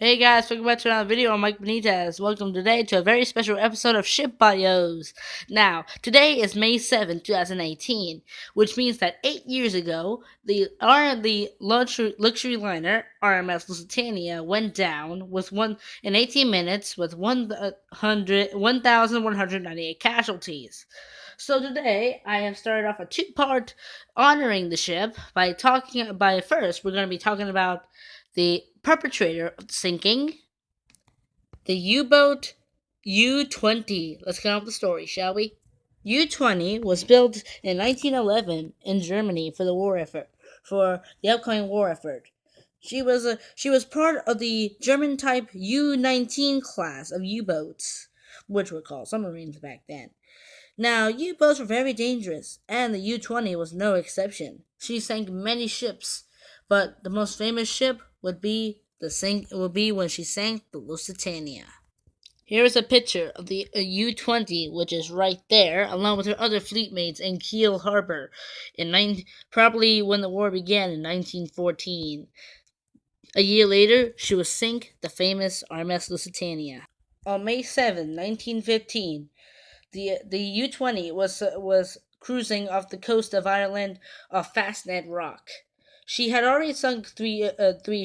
Hey guys, welcome back to another video. I'm Mike Benitez. Welcome today to a very special episode of Ship Bios. Now, today is May 7th, 2018, which means that 8 years ago, the luxury liner RMS Lusitania went down with in 18 minutes with 1,198 casualties. So today, I have started off a two-part honoring the ship by first we're going to be talking about the perpetrator of the sinking, the U-boat U-20. Let's get on with the story, shall we? U-20 was built in 1911 in Germany for the upcoming war effort. She was part of the German type U-19 class of U-boats, which were called submarines back then. Now, U-boats were very dangerous, and the U-20 was no exception. She sank many ships, but the most famous ship would be when she sank the Lusitania. Here is a picture of the U-20, which is right there, along with her other fleet mates in Kiel Harbor, probably when the war began in 1914. A year later, she would sink the famous RMS Lusitania. On May 7, 1915, the U-20 was cruising off the coast of Ireland off Fastnet Rock. She had already sunk three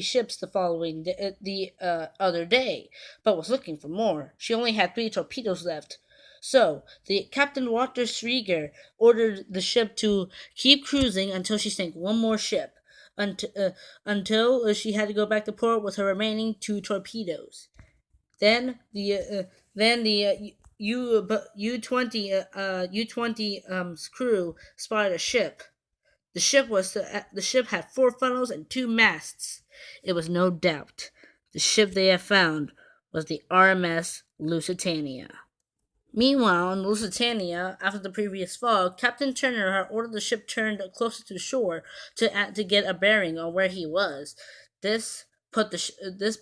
ships the following other day, but was looking for more. She only had 3 torpedoes left. So, the Captain Walter Schrieger ordered the ship to keep cruising until she sank one more ship, until she had to go back to port with her remaining 2 torpedoes. Then the U-20 crew spotted a ship. The ship had 4 funnels and 2 masts. It was no doubt the ship they had found was the RMS Lusitania. Meanwhile, on the Lusitania, after the previous fog, Captain Turner had ordered the ship turned closer to the shore to get a bearing on where he was. This this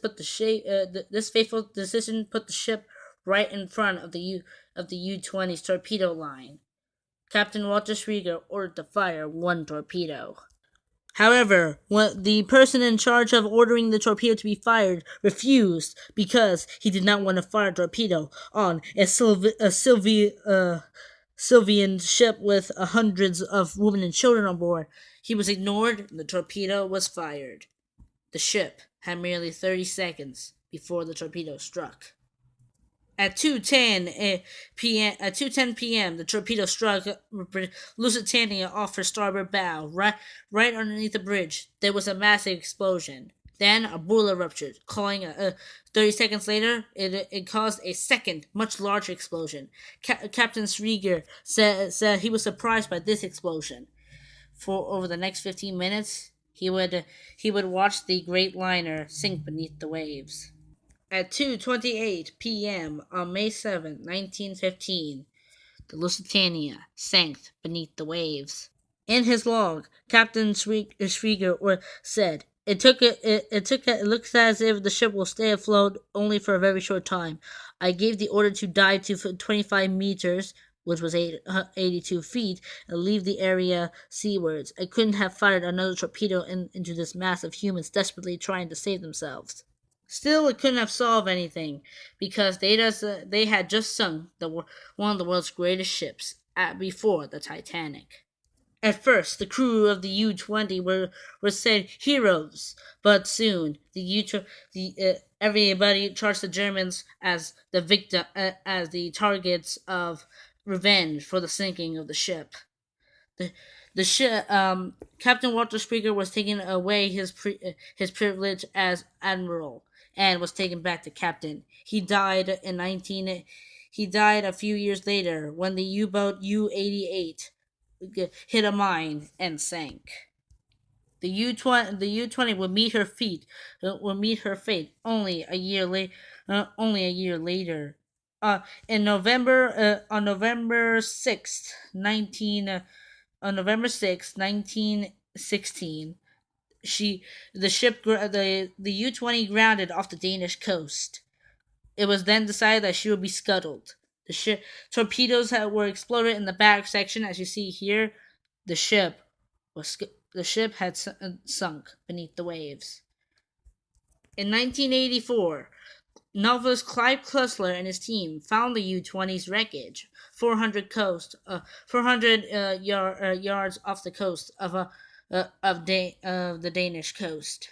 fateful decision put the ship right in front of the U-20's torpedo line. Captain Walter Schrieger ordered to fire 1 torpedo. However, the person in charge of ordering the torpedo to be fired refused because he did not want to fire a torpedo on a Sylvian ship with hundreds of women and children on board. He was ignored and the torpedo was fired. The ship had merely 30 seconds before the torpedo struck. At 2:10 p.m., the torpedo struck Lusitania off her starboard bow, right underneath the bridge. There was a massive explosion. Then a boiler ruptured, 30 seconds later, it caused a second, much larger explosion. Captain Schrieger said he was surprised by this explosion. For over the next 15 minutes, he would watch the great liner sink beneath the waves. At 2:28 p.m. on May 7, 1915, the Lusitania sank beneath the waves. In his log, Captain Schrieger said, It looks as if the ship will stay afloat only for a very short time. I gave the order to dive to 25 meters, which was 82 feet, and leave the area seawards. I couldn't have fired another torpedo into this mass of humans desperately trying to save themselves. Still, it couldn't have solved anything because they had just sunk one of the world's greatest ships before the Titanic. At first, the crew of the U-20 were said heroes, but soon everybody charged the Germans as the targets of revenge for the sinking of the ship. The ship, Captain Walter Schrieger was taking away his privilege as admiral and was taken back to captain. He died a few years later when the U-boat U-88 hit a mine and sank. The U-20 would meet her fate only a year later. On November 6th, 1916, the U-20 grounded off the Danish coast. It was then decided that she would be scuttled. The torpedoes were exploded in the back section, as you see here. The ship had sunk beneath the waves. In 1984, novelist Clive Cussler and his team found the U-20's wreckage, 400 yards off the coast of the Danish coast.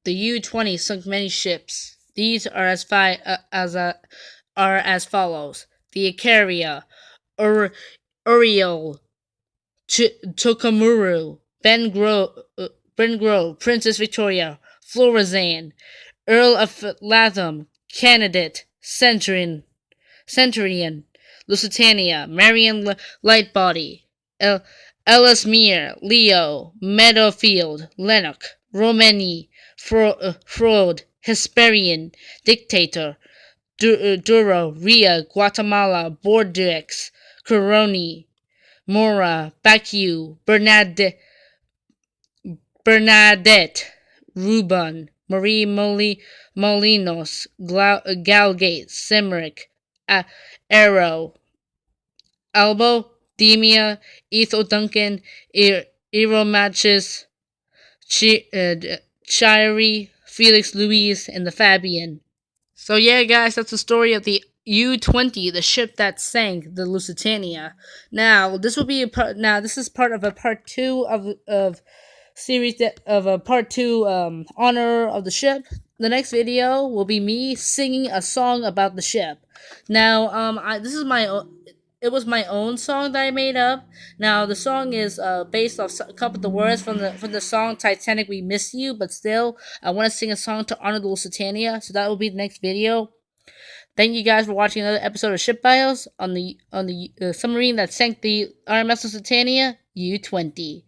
The U-20 sunk many ships. These are as follows: the Icaria, Uriel, Tokamuru, Ben Grove, Princess Victoria, Florazan, Earl of Latham, Candidate, Centurion, Lusitania, Marion Lightbody, Ellesmere, Leo, Meadowfield, Lennox, Romani, Fraud, Hesperian, Dictator, Duro, Ria, Guatemala, Bordeaux, Coroni, Mora, Bacu, Bernadette, Ruban, Marie Molinos, Galgate, Simric, Arrow, Albo, Demia, Ethel Duncan, Matches, Shirey, Felix Louise, and the Fabian. So yeah, guys, that's the story of the U-20, the ship that sank the Lusitania. Now, this will be this is part of a part two of series of a part two honor of the ship. The next video will be me singing a song about the ship. Now, this is it was my own song that I made up. Now the song is based off a couple of the words from the song Titanic, We Miss You, but still I want to sing a song to honor the Lusitania, so that will be the next video. Thank you guys for watching another episode of Ship Bios on the submarine that sank the RMS Lusitania U-20.